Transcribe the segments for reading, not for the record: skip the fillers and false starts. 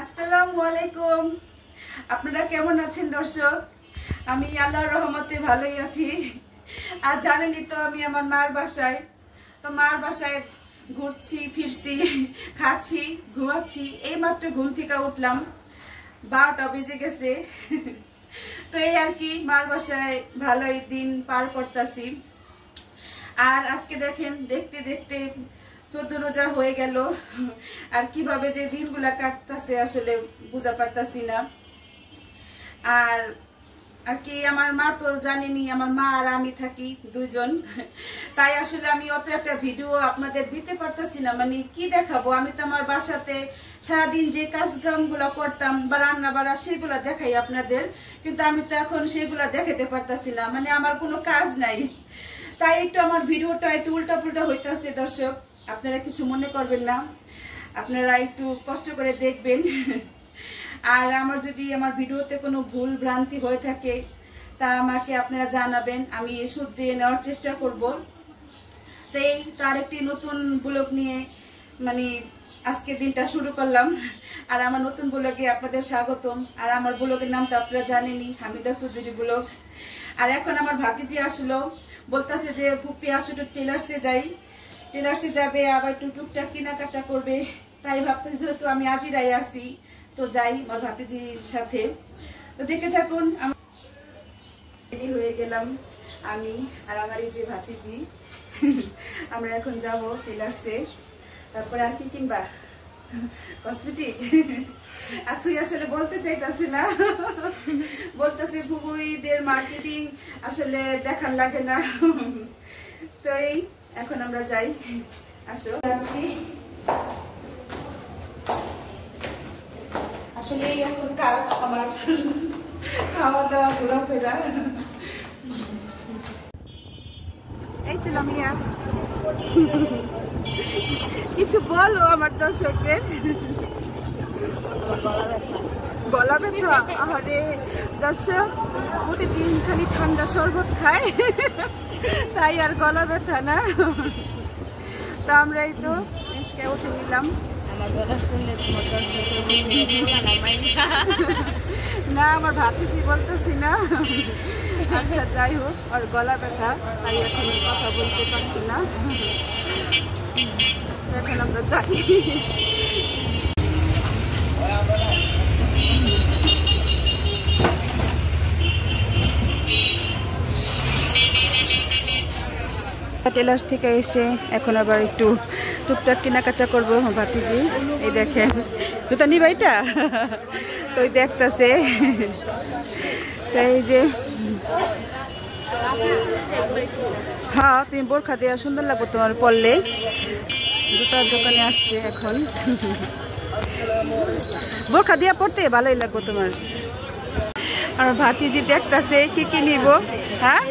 আসসালামু আলাইকুম। আপনারা কেমন আছেন দর্শক? আমি আল্লাহর রহমতে ভালোই আছি। আর জানেনই তো আমি আমার মার বাসায়, তো মার বাসায় ঘুরছি ফিরছি, খাচ্ছি ঘুমাচ্ছি। এইমাত্র ঘুম থেকে উঠলাম, 12টা বেজে গেছে। তো এই আর কি, মার বাসায় ভালোই দিন পার করতেছি। আর আজকে দেখেন, দেখতে দেখতে 14 রোজা হয়ে গেল। আর কিভাবে যে দিনগুলা কাটতেছে আসলে বুঝা পারতাছি না। আর আর কি, আমার মা তো জানেনি, আমার মা আর আমি থাকি দুইজন। তাই আসলে আমি অত একটা ভিডিও আপনাদের দিতে পারতাছি না। মানে কি দেখাবো, আমি তো আমার বাসাতে সারাদিন যে কাজকামগুলো করতাম বা রান্না বাড়া সেগুলো দেখাই আপনাদের, কিন্তু আমি তো এখন সেগুলো দেখাতে পারতাছি না। মানে আমার কোনো কাজ নাই, তাই একটু আমার ভিডিওটা একটু উল্টা পুল্টা হইতেছে। দর্শক আপনারা কিছু মনে করবেন না, আপনারা একটু কষ্ট করে দেখবেন। আর আমার যদি আমার ভিডিওতে কোনো ভুল ভ্রান্তি হয়ে থাকে তা আমাকে আপনারা জানাবেন, আমি শুধরিয়ে নেওয়ার চেষ্টা করব। তাই তার একটি নতুন ব্লগ নিয়ে মানে আজকে দিনটা শুরু করলাম। আর আমার নতুন ব্লগে আপনাদের স্বাগতম। আর আমার ব্লগের নাম তো আপনারা জানেনই, হামিদা চৌধুরী ব্লগ। আর এখন আমার ভাতিজি আসলো, বলতেছে যে ফুপি আসো একটু টেলার্সে যাই। টেলার্সে যাবে, আবার একটু টুকটাক কেনাকাটা করবে। তাই ভাবতেছি যেহেতু আমি আজিরাই আসি, তো যাই আমার ভাতিজির সাথে। তো দেখে থাকুন। রেডি হয়ে গেলাম আমি আর আমার এই যে ভাতিজি। আমরা এখন যাব টেলার্সে। তারপরে আর কি কিনবা? কসমেটিক। আচ্ছা, আসলে বলতে চাইতাছি না, বলতেছি ফুবুইদের মার্কেটিং আসলে দেখার লাগে না। তো এই এখন আমরা যাই, আসো যাচ্ছি। আসলে এখন কাজ আমার খাওয়া দাওয়া ঘোরাফেরা। এই তো লামিয়া, কিছু বলো আমার দর্শকদের। গলা ব্যথা? আরে দর্শক, প্রতিদিন খালি ঠান্ডা শরবত খায়, তাই আর গলা ব্যথা না। তো আমরা এই তো রিস্কায় উঠে নিলাম। না, আমার ভাতিজি বলতেছি না। আচ্ছা যাই হোক, আর গলা ব্যথা, তাই এখন কথা বলতে পারছি না। এখন আমরা যাই। টেলার্স থেকে এসে এখন আবার একটু টুকটাক কেনাকাটা করবো ভাতিজি। এই দেখেন, জুতা নিবা এটা? তো ওই দেখতেছে, এই যে হ্যাঁ, তুমি বোরখা দেওয়া সুন্দর লাগবে তোমার পরলে। জুতার দোকানে আসছে এখন, বোরখা দিয়া পড়তে ভালোই লাগবে তোমার। আর ভাতিজি দেখতেছে কি কি নিব। হ্যাঁ,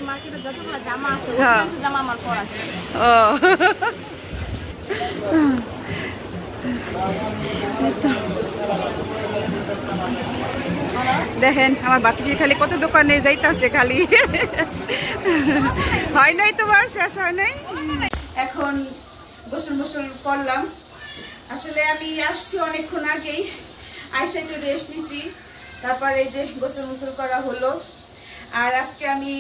দেখেন আমার ভাতিজি খালি কত দোকানে যাইতাছে, খালি হয় নাই তোমার, শেষ হয় নাই। এখন গোসল মোসল করলাম। আসলে আমি আসছি অনেকক্ষণ আগেই, আইসা একটু রেস্ট নিছি, তারপর এই যে গোসল মোসল করা হলো। আর আজকে আমি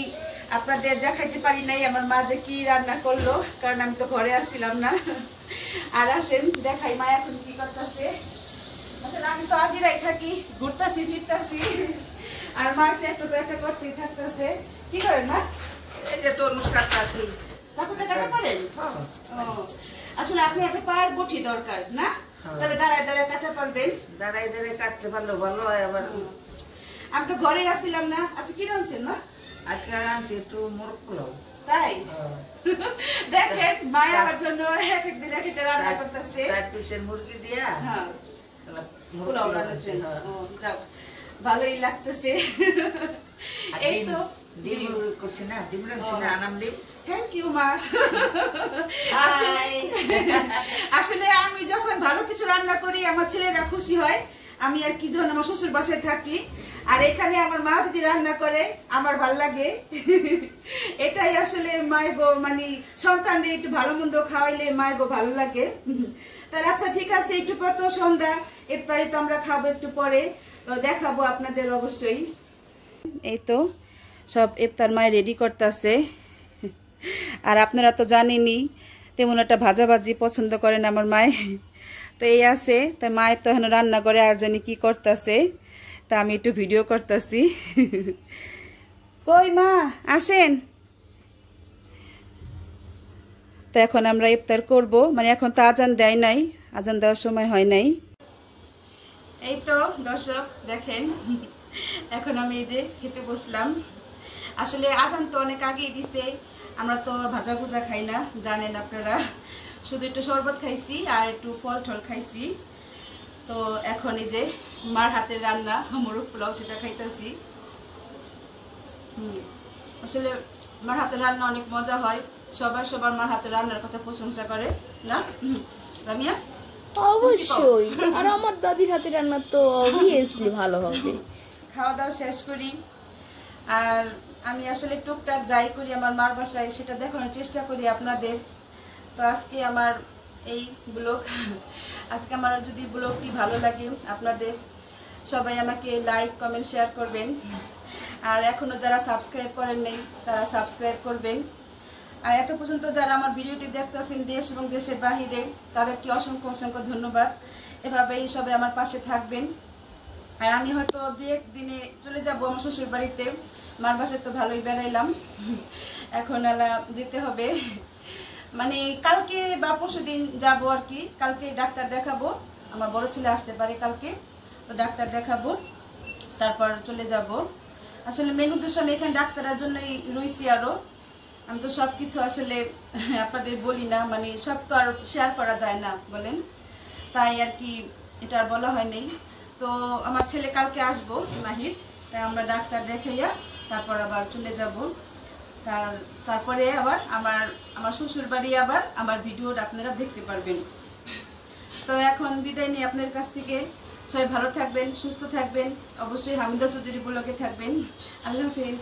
আপনাদের দেখাইতে পারি নাই আমার মা যে কি রান্না করলো, কারণ আমি তো ঘরে আসছিলাম না। আর আসেন দেখাই মা এখন কি করতেছে। আমি তো আজিরাই থাকি, ঘুরতাছি ফিরতাছি, আর মা একটা করতেই থাকতেছে। কি করেন মা? এই যে তরমুজ কাটতাছি। চাকুতে কাটা পারেন? আসলে আপনি একটা পায়ের বটি দরকার না, তাহলে দাঁড়ায় দাঁড়ায় কাটা পারবেন। দাঁড়াই দাঁড়াই কাটতে পারলো ভালো হয়। আবার আমি তো ঘরে আসছিলাম না। আচ্ছা, কি রাঁধছেন মা? আজকে আনছি একটু মোরগ পোলাও। তাই দেখেন, মায়া আমার জন্য এক একদিন এক একটা রান্না করতেছে। 4 পিসের মুরগি দিয়া পোলাও রান্নাছে। যাও, ভালোই লাগতেছে। এই তো ডিম করছি না, ডিম রাঁধছি না, আনাম ডিম। থ্যাংক ইউ মা। আসলে আমি যখন ভালো কিছু রান্না করি আমার ছেলেরা খুশি হয়। আমি আর কি, যখন আমার শ্বশুর বাসায় থাকি আর এখানে আমার মা যদি রান্না করে আমার ভাল লাগে। এটাই আসলে মায়ের গো, মানে সন্তানদের একটু ভালো মন্দ খাওয়াইলে মায়ের গো ভালো লাগে। তাহলে আচ্ছা ঠিক আছে, একটু পর তো সন্ধ্যা, ইফতারি তো আমরা খাবো একটু পরে, তো দেখাবো আপনাদের অবশ্যই। এই তো সব ইফতার মায় রেডি করতেছে। আর আপনারা তো জানেনই তেমন একটা ভাজাভাজি পছন্দ করেন আমার মায়। তো এই আছে, তাই মায়ের তো এখন রান্না করে আর জানি কি করতেছে, তা আমি একটু ভিডিও করতেছি। কই মা আসেন। তো এখন আমরা ইফতার করব, মানে এখন তো আজান দেয় নাই, আজান দেওয়ার সময় হয় নাই। এই তো দর্শক দেখেন, এখন আমি এই যে খেতে বসলাম। আসলে আজান তো অনেক আগেই দিছে, আমরা তো ভাজা ভুজা খাই না জানেন আপনারা, শুধু একটু শরবত খাইছি আর একটু ফল টল খাইছি। তো এখন এই যে মার হাতের রান্না মোরগ পোলাও সেটা খাইতেছি। আসলে মার হাতের রান্না অনেক মজা হয়, সবার মার হাতের রান্নার কথা প্রশংসা করে না রামিয়া? অবশ্যই, আর আমার দাদির হাতের রান্না তো অবভিয়াসলি ভালো হবে। খাওয়া দাওয়া শেষ করি, আর আমি আসলে টুকটাক যাই করি আমার মার বাসায় সেটা দেখানোর চেষ্টা করি আপনাদের। তো আজকে আমার এই ব্লগ, আজকে আমার যদি ব্লগটি ভালো লাগে আপনাদের সবাই আমাকে লাইক কমেন্ট শেয়ার করবেন, আর এখনো যারা সাবস্ক্রাইব করেন নাই তারা সাবস্ক্রাইব করবেন। আর এত পর্যন্ত যারা আমার ভিডিওটি দেখতেছেন দেশ এবং দেশের বাহিরে, তাদেরকে অসংখ্য ধন্যবাদ। এভাবেই সবাই আমার পাশে থাকবেন। আর আমি হয়তো 2-1 দিনে চলে যাব আমার শ্বশুর বাড়িতে, মার বাসায় তো ভালোই বেড়াইলাম, এখন যেতে হবে, মানে কালকে বা পরশুদিন যাবো আর কি। কালকে ডাক্তার দেখাবো, আমার বড় ছেলে আসতে পারে কালকে, তো ডাক্তার দেখাবো তারপর চলে যাব। আসলে মেন উদ্দেশ্য আমি এখানে ডাক্তারের জন্যই রয়েছি। আরো আমি তো সবকিছু আসলে আপনাদের বলি না, মানে সব তো আর শেয়ার করা যায় না বলেন, তাই আর কি এটা আর বলা হয় নাই। তো আমার ছেলে কালকে আসবো মাহির, তাই আমরা ডাক্তার দেখাইয়া তারপর আবার চলে যাব। তারপরে আবার আমার শ্বশুর বাড়ি আবার আমার ভিডিও আপনারা দেখতে পারবেন। তো এখন বিদায় নিয়ে আপনার কাছ থেকে, সবাই ভালো থাকবেন, সুস্থ থাকবেন, অবশ্যই হামিদা চৌধুরী ব্লগে থাকবেন। আল্লাহ হাফেজ।